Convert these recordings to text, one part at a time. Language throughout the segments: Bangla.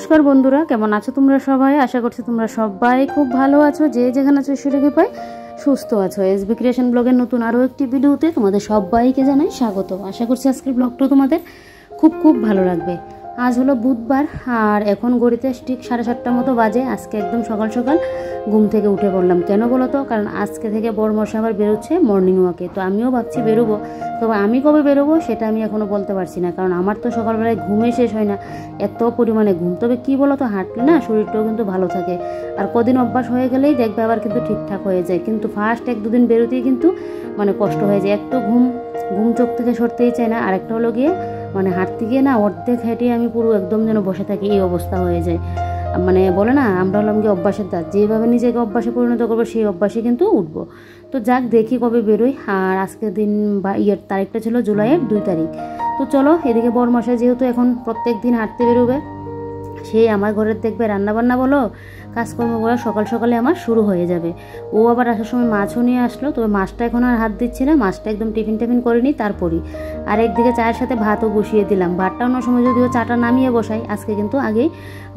নমস্কার বন্ধুরা, কেমন আছো তোমরা সবাই? আশা করছি তোমরা সবাই খুব ভালো আছো। যে যেখানে আছো ঈশ্বরকে পাই সুস্থ আছো। এসবি ক্রিয়েশন ব্লগের নতুন আরও একটি ভিডিওতে তোমাদের সবাইকে জানাই স্বাগত। আশা করছি আজকের ব্লগটাও তোমাদের খুব খুব ভালো লাগবে। আজ হলো বুধবার আর এখন ঘড়িতে ঠিক 7:30টার মতো বাজে। আজকে একদম সকাল সকাল ঘুম থেকে উঠে পড়লাম। কেন বলো তো? কারণ আজকে থেকে বড়মশাই আবার বেরোচ্ছে মর্নিং ওয়াকে। তো আমিও ভাবছি বেরোবো, তবে আমি কবে বেরোবো সেটা আমি এখনও বলতে পারছি না, কারণ আমার তো সকালবেলায় ঘুমে শেষ হয় না, এত পরিমাণে ঘুম। তবে কি বলো তো, হাঁটলে না শরীরটাও কিন্তু ভালো থাকে, আর কদিন অভ্যাস হয়ে গেলেই দেখবে আবার কিন্তু ঠিকঠাক হয়ে যায়। কিন্তু ফার্স্ট 1-2 দিন বেরোতেই কিন্তু কষ্ট হয়ে যায়। একটু ঘুম চোখ থেকে সরতেই চায় না, আর একটা হলো গিয়ে হাঁটতে গিয়ে না অর্ধেক হেঁটে আমি পুরো একদম যেন বসে থাকি, এই অবস্থা হয়ে যায়। বলে না, আমরা হলাম গিয়ে অভ্যাসের দাঁত, যেভাবে নিজেকে অভ্যাসে পরিণত করবো সেই অভ্যাসে কিন্তু উঠবো। তো যাক, দেখি কবে বেরোই। আর আজকের দিন বা তারিখটা ছিল জুলাইয়ের 2 তারিখ। তো চলো, এদিকে বড়মশাই যেহেতু এখন প্রত্যেক দিন হাঁটতে বেরোবে, সেই আমার ঘরের দেখবে রান্নাবান্না বলো কাজকর্মগুলো সকাল সকালে আমার শুরু হয়ে যাবে। ও আবার আসার সময় মাছও নিয়ে আসলো, তবে মাছটা এখন আর হাত দিচ্ছি না, মাছটা একদম টিফিন করে নিই তারপরই। আর একদিকে চায়ের সাথে ভাতও বসিয়ে দিলাম। ভাতটা অন্য সময় যদিও চাটা নামিয়ে বসাই, আজকে কিন্তু আগেই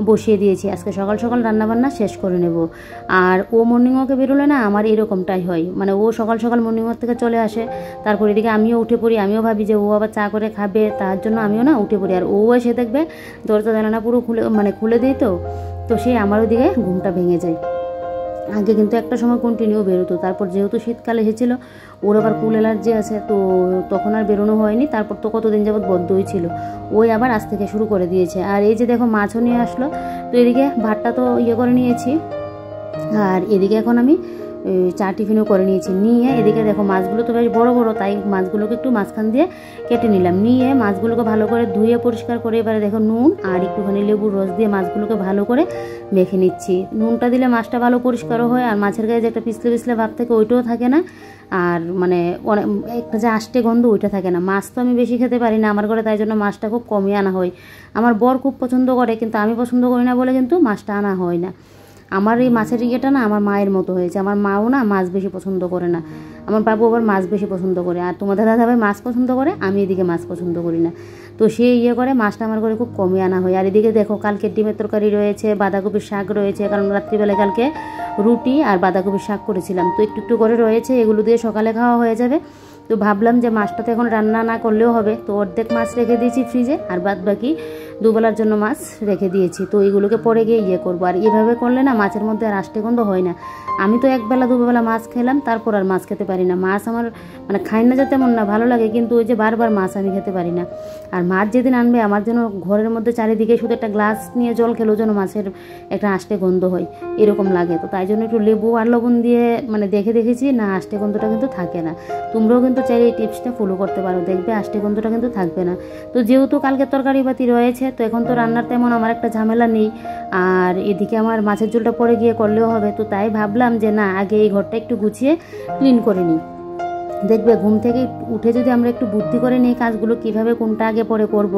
বসিয়ে দিয়েছি। আজকে সকাল সকাল রান্নাবান্না শেষ করে নেব। আর ও মর্নিং ওয়াকে বেরোলে না আমার এরকমটাই হয়, ও সকাল সকাল মর্নিং ওয়াক থেকে চলে আসে, তারপর এদিকে আমিও উঠে পড়ি। আমিও ভাবি যে ও আবার চা করে খাবে, তার জন্য আমিও না উঠে পড়ি। আর ও এসে দেখবে দরজা জানালা পুরো খুলে দিই, তো সেই আমার ওদিকে ঘুমটা ভেঙে যায়। আগে কিন্তু একটা সময় কন্টিনিউ বেরোতো, তারপর যেহেতু শীতকাল এসেছিলো, ওর আবার কুল অ্যালার্জি আছে, তো তখন আর বেরোনো হয়নি। তারপর তো কতদিন যাবৎ বদ্ধই ছিল, ওই আবার আজ থেকে শুরু করে দিয়েছে। আর এই যে দেখো মাছও নিয়ে আসলো, তো এদিকে ভাতটা তো করে নিয়েছি, আর এদিকে এখন আমি চা টিফিনও করে নিয়েছি। নিয়ে এদিকে দেখো মাছগুলো তো বেশ বড় বড়, তাই মাছগুলোকে একটু মাঝখান দিয়ে কেটে নিলাম। নিয়ে মাছগুলোকে ভালো করে ধুয়ে পরিষ্কার করে এবারে দেখো নুন আর একটুখানি লেবুর রস দিয়ে মাছগুলোকে ভালো করে মেখে নিচ্ছি। নুনটা দিলে মাছটা ভালো পরিষ্কারও হয়, আর মাছের গায়ে যে একটা পিছলে ভাব থাকে ওইটাও থাকে না, আর একটা যে আষ্টে গন্ধ ওইটা থাকে না। মাছ তো আমি বেশি খেতে পারি না আমার ঘরে, তাই জন্য মাছটা খুব কমই আনা হয়। আমার বর খুব পছন্দ করে, কিন্তু আমি পছন্দ করি না বলে কিন্তু মাছটা আনা হয় না। আমার এই মাছের ইয়েটা না আমার মায়ের মতো হয়েছে। আমার মাও না মাছ বেশি পছন্দ করে না, আমার বাবু আবার মাছ বেশি পছন্দ করে। আর তোমাদের দাদাভাই মাছ পছন্দ করে, আমি এদিকে মাছ পছন্দ করি না, তো সে করে মাছটা আমার ঘরে খুব কমই আনা হয়। আর এদিকে দেখো কালকে ডিমের তরকারি রয়েছে, বাঁধাকপির শাক রয়েছে, কারণ রাত্রিবেলায় কালকে রুটি আর বাঁধাকপির শাক করেছিলাম, তো একটু করে রয়েছে, এগুলো দিয়ে সকালে খাওয়া হয়ে যাবে। তো ভাবলাম যে মাছটা তো এখন রান্না না করলেও হবে, তো অর্ধেক মাছ রেখে দিয়েছি ফ্রিজে, আর বাদ বাকি দুবেলার জন্য মাছ রেখে দিয়েছি। তো এইগুলোকে পরে গিয়ে করবো। আর এভাবে করলে না মাছের মধ্যে আর আষ্টে গন্ধ হয় না। আমি তো একবেলা দুবেলা মাছ খেলাম, তারপর আর মাছ খেতে পারি না। মাছ আমার খাই না যে তেমন না, ভালো লাগে, কিন্তু ওই যে বারবার মাছ আমি খেতে পারি না। আর মাছ যেদিন আনবে আমার যেন ঘরের মধ্যে চারিদিকে শুধু একটা গ্লাস নিয়ে জল খেলেও যেন মাছের একটা আষ্টে গন্ধ হয়, এরকম লাগে। তো তাই জন্য একটু লেবু আর লবণ দিয়ে দেখেছি না, আষ্টে গন্ধটা কিন্তু থাকে না। তোমরাও কিন্তু চাইলে এই টিপসটা ফলো করতে পারো, দেখবে আষ্টে গন্ধটা কিন্তু থাকবে না। তো যেহেতু কালকে তরকারি পাতি রয়েছে, তো এখন তো রান্নার তেমন আমার একটা ঝামেলা নেই, আর এদিকে আমার মাছের ঝোলটা পরে গিয়ে করলেও হবে। তো তাই ভাবলাম যে না, আগে এই ঘরটা একটু গুছিয়ে ক্লিন করে নিই। দেখবে ঘুম থেকে উঠে যদি আমরা একটু বুদ্ধি করে নিই কাজগুলো কিভাবে কোনটা আগে পরে করব,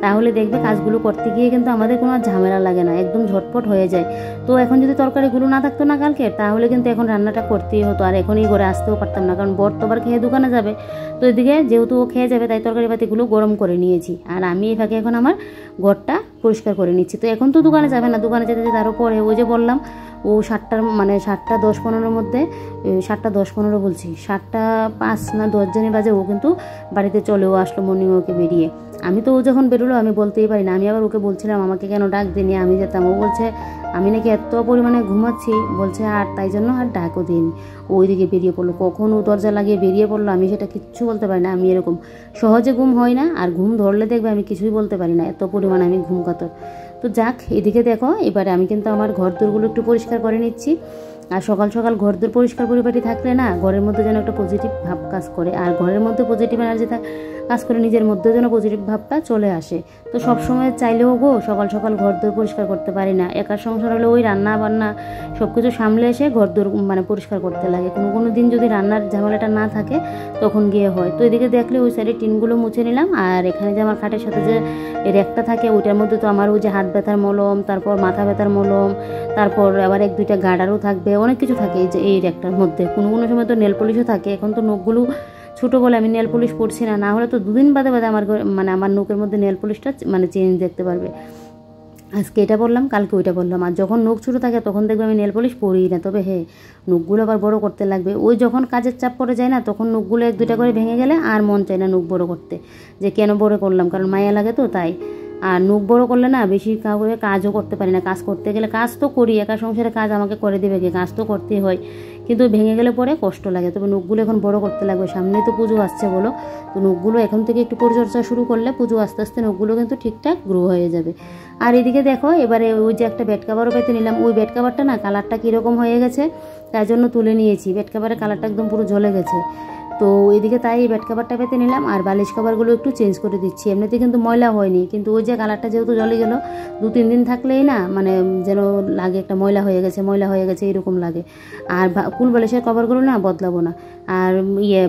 তাহলে দেখবে কাজগুলো করতে গিয়ে কিন্তু আমাদের কোনো ঝামেলা লাগে না, একদম ঝটপট হয়ে যায়। তো এখন যদি তরকারিগুলো না থাকতো না কালকে, তাহলে কিন্তু এখন রান্নাটা করতেই হতো, আর এখনই ঘরে আসতেও পারতাম না, কারণ বর তো আবার খেয়ে দোকানে যাবে। তো এদিকে যেহেতু ও খেয়ে যাবে, তাই তরকারি পাতিগুলো গরম করে নিয়েছি, আর আমি এই ফাঁকে এখন আমার ঘরটা পরিষ্কার করে নিচ্ছি। তো এখন তো দোকানে যাবে না, দোকানে যেতে তারও পরে ওই যে বললাম ও 7:10-15 মধ্যে, 7:10-15 বলছি, 7:05 না 10 জানি বাজে ও কিন্তু বাড়িতে চলেও আসলো মর্নিং ওকে বেরিয়ে। আমি তো ও যখন বেরোলো আমি বলতেই পারি না, আমি আবার ওকে বলছিলাম আমাকে কেন ডাক দিনি, আমি যেতাম। ও বলছে আমি নাকি এত পরিমাণে ঘুমাচ্ছি, বলছে আর তাই জন্য আর ডাকও দিন। ওইদিকে বেরিয়ে পড়লো, কখন ও দরজা লাগিয়ে বেরিয়ে পড়লো আমি সেটা কিচ্ছু বলতে পারি না। আমি এরকম সহজে ঘুম হয় না, আর ঘুম ধরলে দেখবে আমি কিছুই বলতে পারি না, এত পরিমাণে আমি ঘুম কাতর। তো যাক, এদিকে দেখো এবারে আমি কিন্তু আমার ঘর দোরগুলো একটু পরিষ্কার করে নিচ্ছি। আর সকাল সকাল ঘর দোর পরিষ্কার পরিপাটি থাকলে না ঘরের মধ্যে যেন একটা পজিটিভ ভাব কাজ করে, আর ঘরের মধ্যে পজিটিভ এনার্জি কাজ করে, নিজের মধ্যে যেন পজিটিভ ভাবটা চলে আসে। তো সবসময় চাইলেও সকাল সকাল ঘর দোর পরিষ্কার করতে পারি না, একার সংসার হলে ওই রান্না বান্না সব কিছু সামলে এসে ঘর দোর পরিষ্কার করতে লাগে। কোনো দিন যদি রান্নার ঝামেলাটা না থাকে তখন গিয়ে হয়। তো এদিকে দেখলে ওই সাইডে টিনগুলো মুছে নিলাম, আর এখানে যে আমার খাটের সাথে যে র্যাকটা থাকে ওইটার মধ্যে তো আমার ওই যে হাত ব্যথার মলম, তারপর মাথা ব্যথার মলম, তারপর আবার 1-2টা গার্ডারও থাকবে, অনেক কিছু থাকে এই যে এই র্যাকটার মধ্যে। কোনো সময় তো নেল পলিশও থাকে, এখন তো নখগুলো ছোটো বলে আমি নেল পলিশ পরছি না, না হলে তো 2 দিন বাদে আমার আমার নখের মধ্যে নেল পলিশটা চেঞ্জ দেখতে পারবে। আজকে এটা বললাম, কালকে ওইটা বললাম। আর যখন নখ ছোটো থাকে তখন দেখবে আমি নেল পলিশ পরিই না। তবে হ্যাঁ, নখগুলো আবার বড় করতে লাগবে। ওই যখন কাজের চাপ পড়ে যায় না, তখন নখগুলো 1-2টা করে ভেঙে গেলে আর মন চায় না নখ বড় করতে, যে কেন বড় করলাম, কারণ মায়া লাগে তো তাই। আর নখ বড় করলে না বেশি করে কাজও করতে পারি না। কাজ করতে গেলে, কাজ তো করি, একা সংসারে কাজ আমাকে করে দেবে কি, কাজ তো করতেই হয়, কিন্তু ভেঙে গেলে পরে কষ্ট লাগে। তবে নখগুলো এখন বড় করতে লাগবে, সামনে তো পুজো আসছে বলো। তো নখগুলো এখন থেকে একটু পরিচর্যা শুরু করলে পুজো আস্তে আস্তে নখগুলো কিন্তু ঠিকঠাক গ্রো হয়ে যাবে। আর এদিকে দেখো, এবারে ওই যে একটা বেড কাভারও পেতে নিলাম। ওই বেড কাভারটা না কালারটা কীরকম হয়ে গেছে, তাই জন্য তুলে নিয়েছি। বেড কাভারের কালারটা একদম পুরো জ্বলে গেছে। তো এদিকে তাই এই বেড কাভারটা পেতে নিলাম। আর বালিশ কাভারগুলো একটু চেঞ্জ করে দিচ্ছি। এমনিতে কিন্তু ময়লা হয়নি, কিন্তু ওই যে কালারটা যেহেতু জ্বলে গেল, 2-3 দিন থাকলেই না মানে যেন লাগে একটা ময়লা হয়ে গেছে এরকম লাগে। আর কুল বালিশের কভারগুলো না বদলাবো না। আর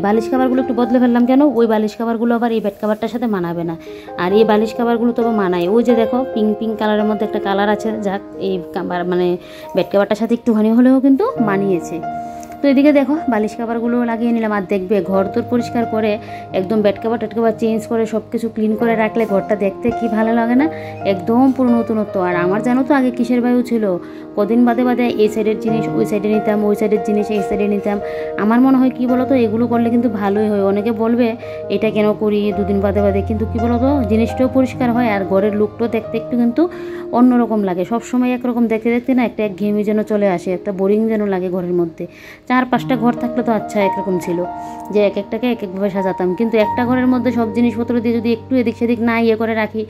বালিশ কাভারগুলো একটু বদলে ফেললাম। কেন, ওই বালিশ কাভারগুলো আবার এই বেড কাভারটার সাথে মানাবে না। আর এই বালিশ কাভারগুলো তবে মানায়। ওই যে দেখো পিঙ্ক কালারের মধ্যে একটা কালার আছে, যাক এই মানে বেড কাভারটার সাথে একটুখানি হলেও কিন্তু মানিয়েছে। তো এদিকে দেখো বালিশ কাভারগুলো লাগিয়ে নিলাম। আর দেখবে ঘর তোর পরিষ্কার করে একদম bed cover Ted cover change করে সব কিছু ক্লিন করে রাখলে ঘরটা দেখতে কি ভালো লাগে না, একদম পুরো নতুনত্ব। আর আমার জানো তো আগে কিসের বায়ু ছিল, কদিন বাদে বাদে এই সাইডের জিনিস ওই সাইডে নিতাম, ওই সাইডের জিনিস এই সাইডে নিতাম। আমার মনে হয় কি বলতো, এগুলো করলে কিন্তু ভালোই হয়। অনেকে বলবে এটা কেন করি 2 দিন বাদে বাদে, কিন্তু কি বলতো জিনিসটাও পরিষ্কার হয় আর ঘরের লুকটাও দেখতে একটু কিন্তু অন্যরকম লাগে। সবসময় একরকম দেখতে দেখতে না একটা ঘেমি যেন চলে আসে, একটা বোরিং যেন লাগে ঘরের মধ্যে। 4-5টা ঘর থাকলে তো আচ্ছা একরকম ছিল যে এক একটাকে এক একভাবে সাজাতাম, কিন্তু একটা ঘরের মধ্যে সব জিনিসপত্র দিয়ে যদি একটু এদিক সেদিক না করে রাখি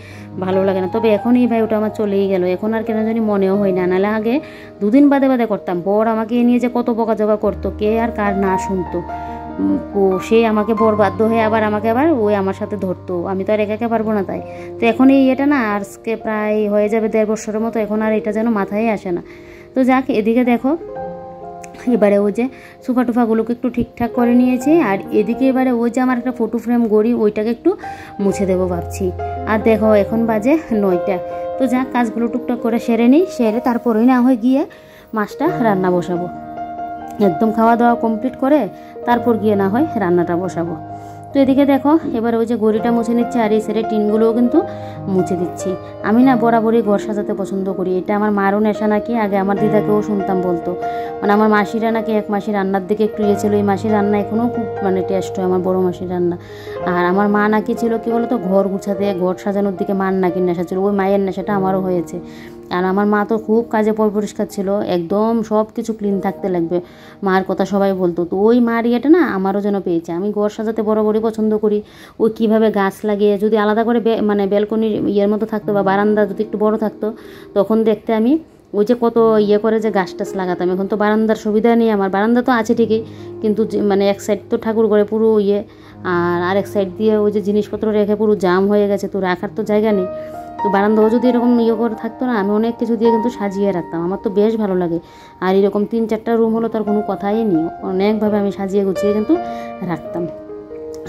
ভালো লাগে না। তবে এখন এই ভাই ওটা আমার চলেই গেল, এখন আর কেন জানি মনেও হয় না। নাহলে আগে 2 দিন বাদে বাদে করতাম। বর আমাকে নিয়ে যে কত বকাঝকা করতো, কে আর কার না শুনতো। সে আমাকে বর বাধ্য হয়ে আবার আমাকে আবার ওই আমার সাথে ধরতো, আমি তো আর একাকে পারবো না তাই। তো এখন এই এটা না আজকে প্রায় হয়ে যাবে 1.5 বছরের মতো, এখন আর এটা যেন মাথায় আসে না। তো যাক, এদিকে দেখো এবারে ওই যে সোফা টোফাগুলোকে একটু ঠিকঠাক করে নিয়েছি। আর এদিকে এবারে ওই যে আমার একটা ফটো ফ্রেম গড়ি, ওইটাকে একটু মুছে দেবো ভাবছি। আর দেখো এখন বাজে 9টা। তো যাক, কাজগুলো টুকটাক করে সেরে নিই, সেরে তারপরেই না হয় গিয়ে মাছটা রান্না বসাবো। একদম খাওয়া দাওয়া কমপ্লিট করে তারপর গিয়ে না হয় রান্নাটা বসাবো। তো এদিকে দেখো এবার ওই যে গড়িটা মুছে নিচ্ছে, আর এই সাইডে টিনগুলোও কিন্তু মুছে দিচ্ছি। আমি না বরাবরই ঘর সাজাতে পছন্দ করি, এটা আমার মারও নেশা নাকি। আগে আমার দিদাকেও শুনতাম বলতো, মানে আমার মাসিরা নাকি এক মাসি রান্নার দিকে একটু ছিল, এই মাসির রান্না এখনও খুব মানে টেস্ট হয়, আমার বড় মাসির রান্না। আর আমার মা নাকি ছিল কি বলতো, ঘর গুছাতে ঘর সাজানোর দিকে মার নাকি নেশা ছিল, ওই মায়ের নেশাটা আমারও হয়েছে। আর আমার মা তো খুব কাজে পরিষ্কার ছিল, একদম সব কিছু ক্লিন থাকতে লাগবে, মার কথা সবাই বলতো। তো ওই মার ইয়েটা না আমারও যেন পেয়েছে। আমি ঘর সাজাতে বরাবরই পছন্দ করি। ওই কীভাবে গাছ লাগিয়ে যদি আলাদা করে মানে ব্যালকনির ইয়ের মতো থাকতো বা বারান্দা যদি একটু বড় থাকতো, তখন দেখতে আমি ওই যে কত করে যে গাছ টাছ লাগাতাম। এখন তো বারান্দার সুবিধা নেই, আমার বারান্দা তো আছে ঠিকই, কিন্তু মানে এক সাইড তো ঠাকুর ঘরে পুরো আর আরেক সাইড দিয়ে ওই যে জিনিসপত্র রেখে পুরো জাম হয়ে গেছে, তো রাখার তো জায়গা নেই। তো বারান্দাও যদি এরকম করে থাকতো না, আমি অনেক কিছু দিয়ে কিন্তু সাজিয়ে রাখতাম, আমার তো বেশ ভালো লাগে। আর এরকম 3-4টা রুম হলো তার কোনো কথাই নেই, অনেকভাবে আমি সাজিয়ে গুছিয়ে কিন্তু রাখতাম।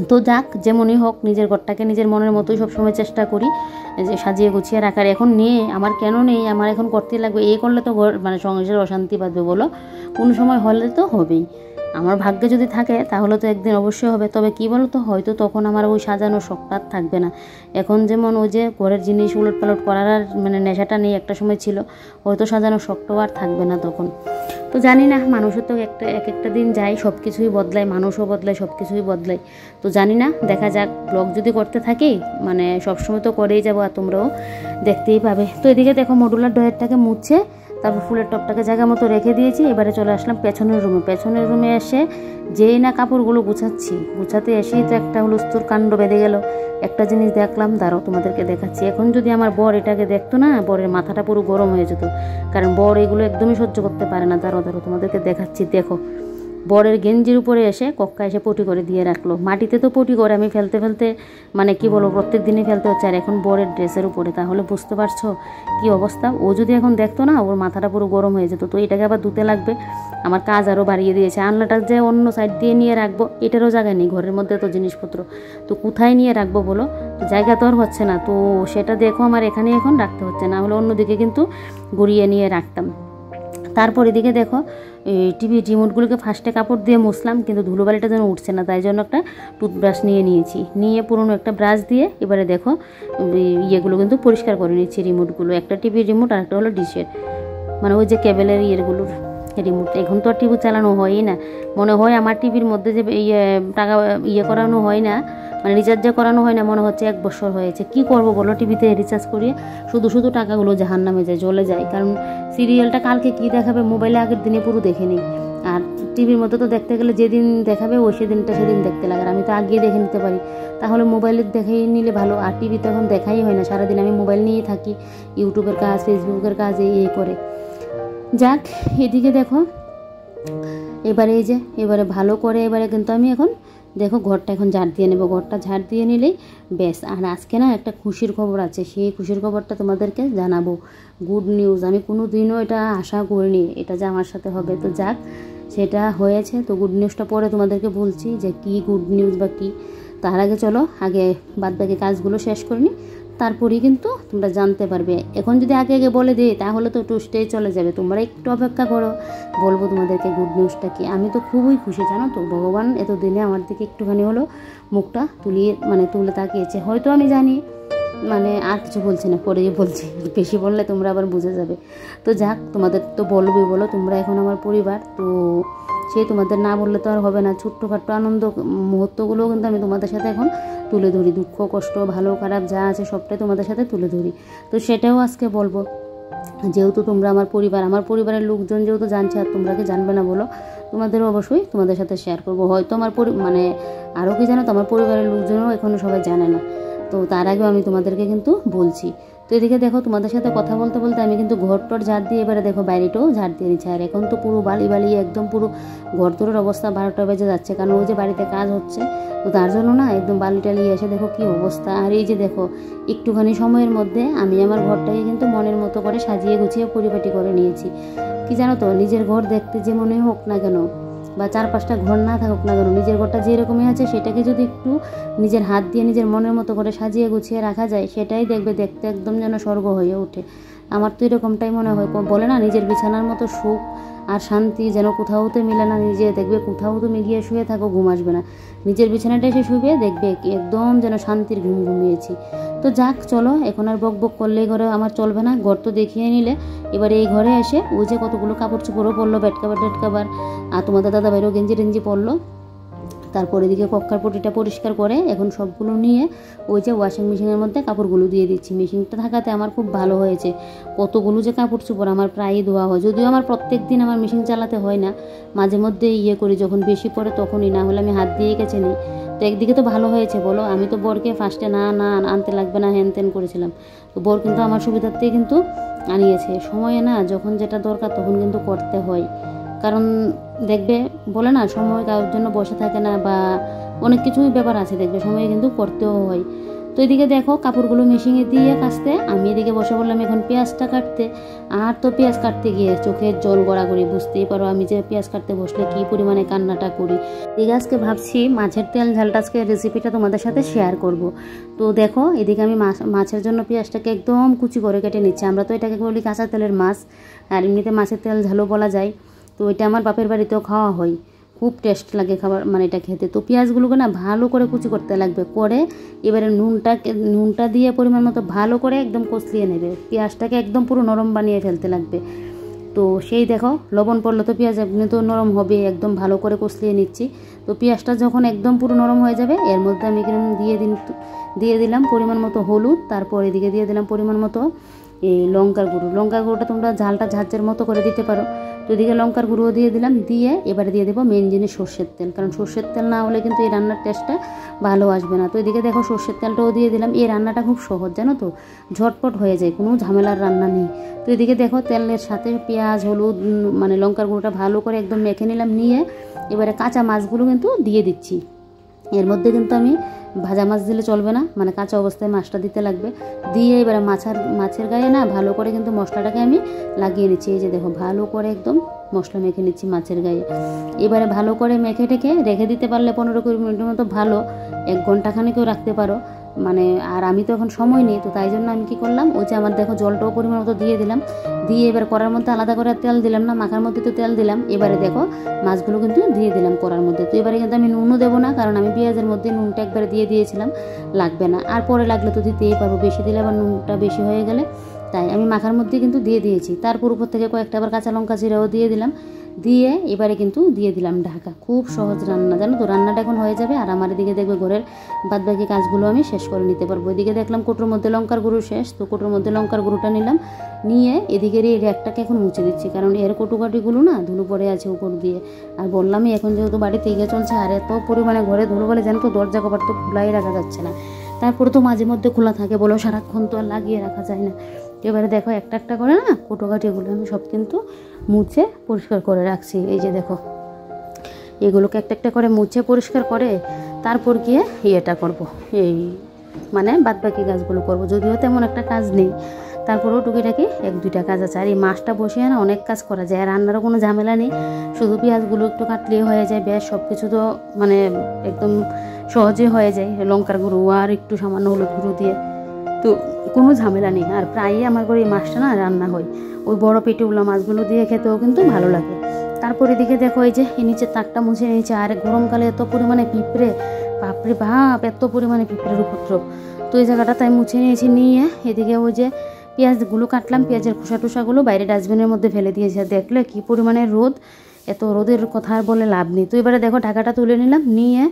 তো যাক, যেমনই হোক নিজের ঘরটাকে নিজের মনের মতোই সবসময় চেষ্টা করি যে সাজিয়ে গুছিয়ে রাখার। এখন নিয়ে আমার কেন নেই, আমার এখন করতেই লাগবে। এই করলে তো ঘর মানে সংসারের অশান্তি বাঁধবে বলো, কোনো সময় হলে তো হবেই। আমার ভাগ্যে যদি থাকে তাহলে তো একদিন অবশ্যই হবে। তবে কী বলো তো, হয়তো তখন আমার ওই সাজানোর শখটা থাকবে না। এখন যেমন ওই যে ঘরের জিনিস উলট পালট করার আর মানে নেশাটা নেই, একটা সময় ছিল, হয়তো সাজানোর শখটাও আর থাকবে না তখন। তো জানি না, মানুষের তো এক একটা দিন যায়, সব কিছুই বদলায়, মানুষও বদলায়, সব কিছুই বদলায়। তো জানি না, দেখা যাক। ব্লগ যদি করতে থাকি মানে সবসময় তো করেই যাবো, আর তোমরাও দেখতেই পাবে। তো এদিকে দেখো মডুলার ড্রয়ারটাকে মুছে তারপর ফুলের টপটাকে জায়গা মতো রেখে দিয়েছি। এবারে চলে আসলাম পেছনের রুমে এসে যেই না কাপড়গুলো গুছাতে এসেই তো একটা হুলস্থুল কাণ্ড বেঁধে গেল। একটা জিনিস দেখলাম, দাঁড়াও তোমাদেরকে দেখাচ্ছি। এখন যদি আমার বর এটাকে দেখতো না, বরের মাথাটা পুরো গরম হয়ে যেত, কারণ বর এগুলো একদমই সহ্য করতে পারে না। দাঁড়াও তোমাদেরকে দেখাচ্ছি। দেখো, বরের গেঞ্জির উপরে এসে কক্কা এসে পটি করে দিয়ে রাখলো। মাটিতে তো পটি করে আমি ফেলতে মানে কি বলবো, প্রত্যেক দিনই ফেলতে হচ্ছে, আর এখন বরের ড্রেসের উপরে। তাহলে বুঝতে পারছো কি অবস্থা। ও যদি এখন দেখতো না, ওর মাথাটা পুরো গরম হয়ে যেত। তো এটাকে আবার ধুতে লাগবে, আমার কাজ আরও বাড়িয়ে দিয়েছে। আনলাটা যে অন্য সাইড দিয়ে নিয়ে রাখবো, এটারও জায়গা নেই, ঘরের মধ্যে তো জিনিসপত্র, তো কোথায় নিয়ে রাখবো বলো, তো জায়গা তো আর হচ্ছে না। তো সেটা দেখো আমার এখানে এখন রাখতে হচ্ছে, না হলে অন্যদিকে কিন্তু গড়িয়ে নিয়ে রাখতাম। তারপর এদিকে দেখো টিভি রিমোটগুলোকে ফার্স্টে কাপড় দিয়ে মুছলাম, কিন্তু ধুলোবালিটা যেন উঠছে না, তাই জন্য একটা টুথব্রাশ নিয়েছি, নিয়ে পুরনো একটা ব্রাশ দিয়ে এবারে দেখো ইয়েগুলো কিন্তু পরিষ্কার করে নিচ্ছি। রিমোটগুলো, একটা টিভির রিমোট আর একটা হলো ডিশের, মানে ওই যে কেবেলের ইয়েগুলোর রিমোট। এখন তো আর টিভি চালানো হয়ই না, মনে হয় আমার টিভির মধ্যে যে টাকা করানো হয় না, মানে রিচার্জ যে করানো হয় না, মনে হচ্ছে 1 বছর হয়েছে। কি করব বলো, টিভিতে রিচার্জ করিয়ে শুধু টাকাগুলো জাহান্নামে যায়, জ্বলে যায়। কারণ সিরিয়ালটা কালকে কি দেখাবে মোবাইলে আগের দিনে পুরো দেখে নিই, আর টিভির মধ্যে তো দেখতে গেলে যেদিন দেখাবে ওই সেদিন দেখতে লাগে, আমি তো আগিয়ে দেখে নিতে পারি। তাহলে মোবাইলে দেখে নিলে ভালো, আর টিভিতে এখন দেখাই হয় না, সারাদিন আমি মোবাইল নিয়েই থাকি, ইউটিউবের কাজ, ফেসবুকের কাজ এই করে। যাক, এদিকে দেখো এবারে ভালো করে কিন্তু আমি এখন দেখো ঘরটা এখন ঝাড় দিয়ে নেব। ঘরটা ঝাড় দিয়ে নিলেই বেশ। আর আজকে না একটা খুশির খবর আছে, সেই খুশির খবরটা তোমাদেরকে জানাবো। গুড নিউজ, আমি কোনো দিনও এটা আশা করিনি এটা যে আমার সাথে হবে। তো যাক, সেটা হয়েছে। তো গুড নিউজটা পরে তোমাদেরকে বলছি যে কি গুড নিউজ বা কী। তার আগে চলো আগে বাদবাকি কাজগুলো শেষ করে নিই, তারপরেই কিন্তু তোমরা জানতে পারবে। এখন যদি আগে বলে দিই তাহলে তো টুস্টেই চলে যাবে। তোমরা একটু অপেক্ষা করো, বলবো তোমাদেরকে গুড নিউজটা কি। আমি তো খুবই খুশি, জানো তো, ভগবান এতদিনে আমার দিকে একটুখানি হলো মুখটা তুলে তাকিয়েছে। হয়তো আমি জানি, মানে আর কিছু বলছি না, পরে বলছি, বেশি বললে তোমরা আবার বুঝে যাবে। তো যাক, তোমাদের তো বলবোই, বলো, তোমরা এখন আমার পরিবার, তো সেই তোমাদের না বললে তো আর হবে না। ছোট্টখাট্ট আনন্দ মুহূর্তগুলোও কিন্তু আমি তোমাদের সাথে এখন তুলে ধরি, দুঃখ কষ্ট ভালো খারাপ যা আছে সবটাই তোমাদের সাথে তুলে ধরি। তো সেটাও আজকে বলবো, যেহেতু তোমরা আমার পরিবার, আমার পরিবারের লোকজন যেহেতু জানছে, আর তোমরা কি জানবে না বলো, তোমাদেরও অবশ্যই তোমাদের সাথে শেয়ার করবো। হয়তো আমার আরও কি জানো তো, আমার পরিবারের লোকজনও এখনও সবাই জানে না, তো তার আগেও আমি তোমাদেরকে কিন্তু বলছি। তো এদিকে দেখো তোমাদের সাথে কথা বলতে বলতে আমি কিন্তু ঘরটর ঝাড় দিয়ে এবারে দেখো বাইরেটাও ঝাড় দিয়ে নিচ্ছি। আর এখন তো পুরো বালি একদম পুরো ঘরদোরের অবস্থা 12টা বেজে যাচ্ছে, কারণ ওই যে বাড়িতে কাজ হচ্ছে, তো তার জন্য না একদম বালি টালি এসে দেখো কি অবস্থা। আর এই যে দেখো একটুখানি সময়ের মধ্যে আমি আমার ঘরটাকে কিন্তু মনের মতো করে সাজিয়ে গুছিয়ে পরিপাটি করে নিয়েছি। কি জানো তো, নিজের ঘর দেখতে যে মনে হোক না কেন, বা 4-5টা ঘর না থাকুক না কেন, নিজের ঘরটা যেরকমই আছে সেটাকে যদি একটু নিজের হাত দিয়ে নিজের মনের মতো করে সাজিয়ে গুছিয়ে রাখা যায়, সেটাই দেখবে দেখতে একদম যেন স্বর্গ হয়ে ওঠে। আমার তো এরকমটাই মনে হয়। বলে না, নিজের বিছানার মতো সুখ আর শান্তি যেন কোথাওতে মিলে না। নিজে দেখবে কোথাও তুমি গিয়ে শুয়ে থাকো, ঘুম আসবে না, নিজের বিছানাটা এসে শুবে দেখবে একদম যেন শান্তির ঘুম ঘুমিয়েছি। তো যাক, চলো, এখন আর বক করলে ঘরে আমার চলবে না। ঘর তো দেখিয়ে নিলে, এবারে এই ঘরে এসে ওই যে কতগুলো কাপড় চোপড়ও পরলো, বেড কাভার, আর তোমাদের দাদা ভাইরও গেঞ্জি পরলো। তারপর এদিকে কক্কার পটিটা পরিষ্কার করে এখন সবগুলো নিয়ে ওই যে ওয়াশিং মেশিনের মধ্যে কাপড়গুলো দিয়ে দিচ্ছি। মেশিনটা থাকাতে আমার খুব ভালো হয়েছে, কতগুলো যে কাপড় চোপড় আমার প্রায়ই ধোয়া হয়। যদিও আমার প্রত্যেক দিন আমার মেশিন চালাতে হয় না, মাঝে মধ্যে করি, যখন বেশি পড়ে তখনই, না হলে আমি হাত দিয়ে কেচে নিই। তো একদিকে তো ভালো হয়েছে বলো, আমি তো বরকে ফার্স্টে না আনতে লাগবে না হ্যান ত্যান করেছিলাম, তো বর কিন্তু আমার সুবিধার্থেই কিন্তু আনিয়েছে। সময়ে না যখন যেটা দরকার তখন কিন্তু করতে হয়, কারণ দেখবে বলে না, সময় কারোর জন্য বসে থাকে না, বা অনেক কিছুই ব্যাপার আছে, দেখবে সময় কিন্তু করতেও হয়। তো এদিকে দেখো কাপড়গুলো মেশিনে দিয়ে কাচতে, আমি এদিকে বসে বললাম এখন পেঁয়াজটা কাটতে। আর তো পেঁয়াজ কাটতে গিয়ে চোখের জল গড়াগড়ি, বুঝতেই পারো আমি যে পেঁয়াজ কাটতে বসলে কী পরিমাণে কান্নাটা করি। এদিকে আজকে ভাবছি মাছের তেল ঝালটা আজকে রেসিপিটা তোমাদের সাথে শেয়ার করব। তো দেখো এদিকে আমি মাছের জন্য পেঁয়াজটাকে একদম কুচি করে কেটে নিচ্ছি। আমরা তো এটাকে বলি কাঁচা তেলের মাছ, আর এমনিতে মাছের তেল ঝালও বলা যায়। তো এটা আমার বাপের বাড়িতেও খাওয়া হয়, খুব টেস্ট লাগে খাবার, মানে এটা খেতে। তো পেঁয়াজগুলোকে না ভালো করে কুচি করতে লাগবে, করে এবারে নুনটা দিয়ে পরিমাণ মতো ভালো করে একদম কষলিয়ে নেবে, পেঁয়াজটাকে একদম পুরো নরম বানিয়ে ফেলতে লাগবে। তো সেই দেখো লবণ পড়লো তো পেঁয়াজ এমনি তো নরম হবে, একদম ভালো করে কষলিয়ে নিচ্ছি। তো পেঁয়াজটা যখন একদম পুরো নরম হয়ে যাবে, এর মধ্যে আমি দিয়ে দিলাম পরিমাণ মতো হলুদ, তারপর এদিকে দিয়ে দিলাম পরিমাণ মতো এই লঙ্কার গুঁড়োটা তোমরা ঝালটা ঝাঁঝের মতো করে দিতে পারো। তো এদিকে লঙ্কার গুঁড়ো দিয়ে দিলাম, দিয়ে এবারে দিয়ে দেবো মেন জিনিস সর্ষের তেল, কারণ সর্ষের তেল না হলে কিন্তু এই রান্নার টেস্টটা ভালো আসবে না। তো এদিকে দেখো সর্ষের তেলটাও দিয়ে দিলাম। এই রান্নাটা খুব সহজ, জানো তো, ঝটপট হয়ে যায়, কোনো ঝামেলার রান্না নেই। তো এদিকে দেখো তেলের সাথে পেঁয়াজ হলুদ লঙ্কার গুঁড়োটা ভালো করে একদম মেখে নিলাম, নিয়ে এবারে কাঁচা মাছগুলো কিন্তু দিয়ে দিচ্ছি। এর মধ্যে কিন্তু আমি ভাজা মাছ দিলে চলবে না, কাঁচা অবস্থায় মাছটা দিতে লাগবে। দিয়ে এবারে মাছের গায়ে না ভালো করে কিন্তু মশলাটাকে আমি লাগিয়ে নিচ্ছি। এই যে দেখো ভালো করে একদম মশলা মেখে নিচ্ছি মাছের গায়ে। এবারে ভালো করে মেখে টেখে রেখে দিতে পারলে 15-20 মিনিটের মতো, ভালো 1 ঘন্টা খানেকেও রাখতে পারো। মানে আর আমি তো এখন সময় নেই, তো তাই জন্য আমি কী করলাম, ওই যে আমার দেখো জলটাও পরিমাণ মতো দিয়ে দিলাম, দিয়ে এবার কড়ার মধ্যে আলাদা করে তেল দিলাম না, মাখার মধ্যে তো তেল দিলাম। এবারে দেখো মাছগুলো কিন্তু দিয়ে দিলাম কড়ার মধ্যে। তো এবারে কিন্তু আমি নুনও দেবো না, কারণ আমি পেঁয়াজের মধ্যে নুনটা একবারে দিয়ে দিয়েছিলাম, লাগবে না। আর পরে লাগলে তো দিতেই পারবো, বেশি দিলে আবার নুনটা বেশি হয়ে গেলে, তাই আমি মাখার মধ্যে কিন্তু দিয়ে দিয়েছি। তারপর উপর থেকে কয়েকটা আবার কাঁচা লঙ্কা জিরাও দিয়ে দিলাম, দিয়ে এবারে কিন্তু দিয়ে দিলাম ঢাকা। খুব সহজ রান্না, জানো তো, রান্নাটা এখন হয়ে যাবে আর আমার এদিকে দেখবে ঘরের বাদবাকি কাজগুলো আমি শেষ করে নিতে পারবো। এদিকে দেখলাম কোটোর মধ্যে লঙ্কার গুঁড়ো শেষ, তো কোটোর মধ্যে লঙ্কার গুঁড়োটা নিলাম, নিয়ে এদিকের এই র্যাকটাকে এখন মুছে দিচ্ছি, কারণ এর কটুকাটিগুলো না ধুলো পড়ে আছে উপর দিয়ে। আর বললামই এখন যেহেতু বাড়িতে এগিয়ে চলছে, আর এত পরিমাণে ঘরে ধুলো বলে জানো তো, দরজা কপাট তো খোলাই রাখা যাচ্ছে না। তারপরে তো মাঝে মধ্যে খোলা থাকে, বলো সারাক্ষণ তো আর লাগিয়ে রাখা যায় না। এবারে দেখো একটা একটা করে না কোটোকাটিগুলো আমি সব কিন্তু মুছে পরিষ্কার করে রাখছি। এই যে দেখো এগুলোকে একটা একটা করে মুছে পরিষ্কার করে তারপর গিয়ে ইয়েটা করব, এই মানে বাদবাকি কাজগুলো করব। যদিও তেমন একটা কাজ নেই, তারপরেও টুকিটাকি এক দুইটা কাজ আছে। আর এই মাছটা বসিয়ে না অনেক কাজ করা যায়, আর রান্নারও কোনো ঝামেলা নেই, শুধু পেঁয়াজগুলো একটু কাটলেই হয়ে যায়, বেশ সব কিছু তো মানে একদম সহজে হয়ে যায়, লঙ্কার গুঁড়ো আর একটু সামান্য হলুদ গুঁড়ো দিয়ে, তো কোনো ঝামেলা নেই। আর প্রায়ই আমার ঘরে এই মাছটা না রান্না হয়, ওই বড় পেটিওলা মাছগুলো দিয়ে খেতেও কিন্তু ভালো লাগে। তারপর এদিকে দেখো এই যে এই নিচে তাকটা মুছে নিয়েছে, আর গরমকালে এত পরিমাণে পিঁপড়ে, বাপরে বাপ, এত পরিমাণে পিঁপড়ের উপদ্রব। তো এই জায়গাটা তাই মুছে নিয়েছি, নিয়ে এদিকে ওই যে পেঁয়াজগুলো কাটলাম, পেঁয়াজের খোসা টুসাগুলো বাইরে ডাস্টবিনের মধ্যে ফেলে দিয়েছে। দেখলে কি পরিমাণে রোদ, এত রোদের কথা আর বলে লাভ নেই। তো এবারে দেখো ঢাকাটা তুলে নিলাম, নিয়ে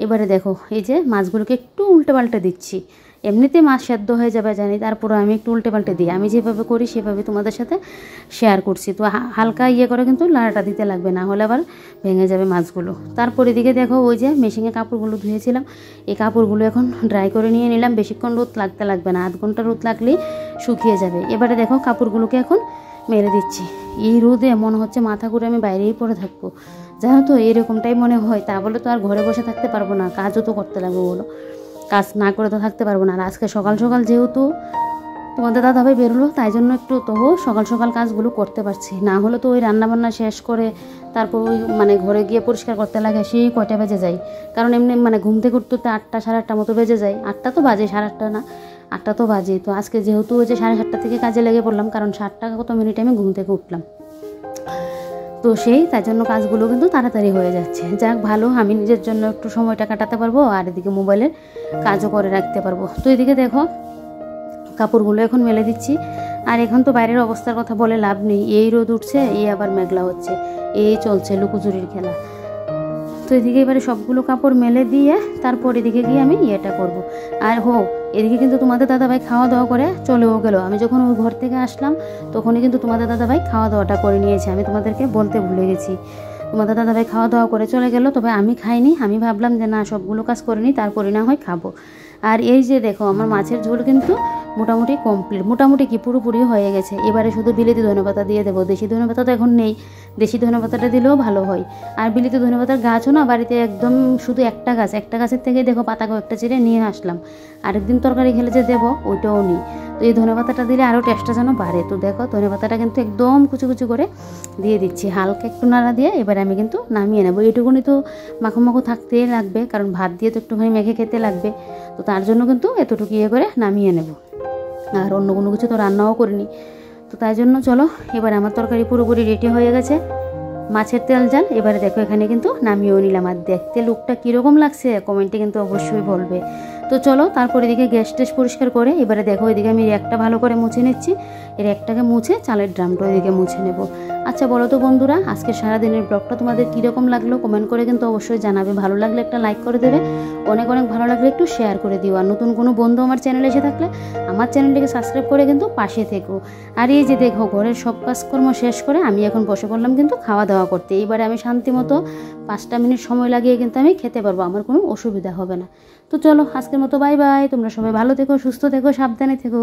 এবারে দেখো এই যে মাছগুলোকে একটু উল্টে পাল্টে দিচ্ছি। এমনিতে মাছ সেদ্ধ হয়ে যাবে জানি, তারপরে আমি একটু উল্টে পাল্টে দিই, আমি যেভাবে করি সেভাবে তোমাদের সাথে শেয়ার করছি। তো হালকা ইয়ে করে কিন্তু লাড়াটা দিতে লাগবে, না হলে আবার ভেঙে যাবে মাছগুলো। তারপর এদিকে দেখো ওই যে মেশিনে কাপড়গুলো ধুয়েছিলাম, এই কাপড়গুলো এখন ড্রাই করে নিয়ে নিলাম। বেশিক্ষণ রোদ লাগবে না, আধ ঘন্টা রোদ লাগলেই শুকিয়ে যাবে। এবারে দেখো কাপড়গুলোকে এখন মেলে দিচ্ছি। এই রোদে মনে হচ্ছে মাথা ঘুরে আমি বাইরেই পড়ে থাকবো, জানো তো, এরকমটাই মনে হয়। তা বলে তো আর ঘরে বসে থাকতে পারবো না, কাজও তো করতে লাগবে, বলো, কাজ না করে তো থাকতে পারবো না। আর আজকে সকাল সকাল যেহেতু তোমাদের দাদাভাই বেরোলো, তাই জন্য একটু তবু সকাল সকাল কাজগুলো করতে পারছি, না হলে তো ওই রান্নাবান্না শেষ করে তারপর ওই মানে ঘরে গিয়ে পরিষ্কার করতে লাগে, সেই কয়টা বেজে যায়। কারণ এমনি মানে ঘুম থেকে উঠতে 8টা সাড়ে 8টা মতো বেজে যায়, 8টা তো বাজে, সাড়ে 8টা না, 8টা তো বাজে। তো আজকে যেহেতু ওই যে 7:30 থেকে কাজে লেগে পড়লাম, কারণ 7টা কত মিনিটে আমি ঘুম থেকে উঠলাম, তো তাই জন্য কাজগুলো কিন্তু তাড়াতাড়ি হয়ে যাচ্ছে। যাক ভালো, আমি নিজের জন্য একটু সময়টা কাটাতে পারবো, আর এদিকে মোবাইলের কাজও করে রাখতে পারবো। তো এদিকে দেখো কাপড়গুলো এখন মেলে দিচ্ছি। আর এখন তো বাইরের অবস্থার কথা বলে লাভ নেই, এই রোদ উঠছে, এই আবার মেঘলা হচ্ছে, এই চলছে লুকোচুরির খেলা। তো এদিকে এবারে সবগুলো কাপড় মেলে দিয়ে তারপর এদিকে গিয়ে আমি ইয়েটা করব। আর এদিকে কিন্তু তোমাদের দাদাভাই খাওয়া দাওয়া করে চলেও গেল। আমি যখন ওই ঘর থেকে আসলাম তখনই কিন্তু তোমাদের দাদাভাই খাওয়া দাওয়াটা করে নিয়েছে, আমি তোমাদেরকে বলতে ভুলে গেছি। তোমাদের দাদাভাই খাওয়া দাওয়া করে চলে গেল, তবে আমি খাইনি। আমি ভাবলাম যে না, সবগুলো কাজ করে নিই, তারপরে না হয় খাবো। আর এই যে দেখো আমার মাছের ঝোল কিন্তু মোটামুটি কমপ্লিট, মোটামুটি কি পুরোপুরি হয়ে গেছে। এবারে শুধু বিলেতি ধনেপাতা দিয়ে দেবো, দেশি ধনেপাতা তো এখন নেই, দেশি ধনেপাতাটা দিলেও ভালো হয়। আর বিলেতি ধনেপাতার গাছও না বাড়িতে একদম শুধু একটা গাছের থেকে দেখো পাতা কয়েকটা চিড়ে নিয়ে আসলাম, আরেকদিন তরকারি খেলে যে দেবো ওইটাও নেই। তো এই ধনেপাতাটা দিলে আরও টেস্টটা যেন বাড়ে। তো দেখো ধনেপাতাটা কিন্তু একদম কুচি কুচি করে দিয়ে দিচ্ছি, হালকা একটু নাড়া দিয়ে এবারে আমি কিন্তু নামিয়ে নেবো। এইটুকুনি তো মাখো মাখো থাকতেই লাগবে, কারণ ভাত দিয়ে তো একটুখানি মেখে খেতে লাগবে, তো তার জন্য কিন্তু এতটুকু ইয়ে করে নামিয়ে নেব। আর অন্য কোনো কিছু তো রান্নাও করিনি, তো তাই জন্য চলো এবার আমার তরকারি পুরোপুরি রেডি হয়ে গেছে, মাছের তেল জাল। এবারে দেখো এখানে কিন্তু নামিয়েও নিলাম। আর দেখতে লুকটা কীরকম লাগছে কমেন্টে কিন্তু অবশ্যই বলবে। তো চলো তারপর এদিকে গ্যাস ট্যাস পরিষ্কার করে এবারে দেখো এদিকে আমি র্যাকটা ভালো করে মুছে নিচ্ছি। এর একটাকে মুছে চালের ড্রামটা এদিকে মুছে নেব। আচ্ছা বলো তো বন্ধুরা, আজকে সারাদিনের ব্লগটা তোমাদের কীরকম লাগলো কমেন্ট করে কিন্তু অবশ্যই জানাবে। ভালো লাগলে একটা লাইক করে দেবে, অনেক অনেক ভালো লাগলে একটু শেয়ার করে দিও। আর নতুন কোনো বন্ধু আমার চ্যানেলে এসে থাকলে আমার চ্যানেলটিকে সাবস্ক্রাইব করে কিন্তু পাশে থেকো। আর এই যে দেখো ঘরের সব কাজকর্ম শেষ করে আমি এখন বসে পড়লাম কিন্তু খাওয়া দাওয়া করতে। এইবারে আমি শান্তি মতো 5টা মিনিট সময় লাগিয়ে কিন্তু আমি খেতে পারবো, আমার কোনো অসুবিধা হবে না। তো চলো আজকের মতো বাই বাই, তোমরা সবাই ভালো থেকো, সুস্থ থেকো, সাবধানে থেকো।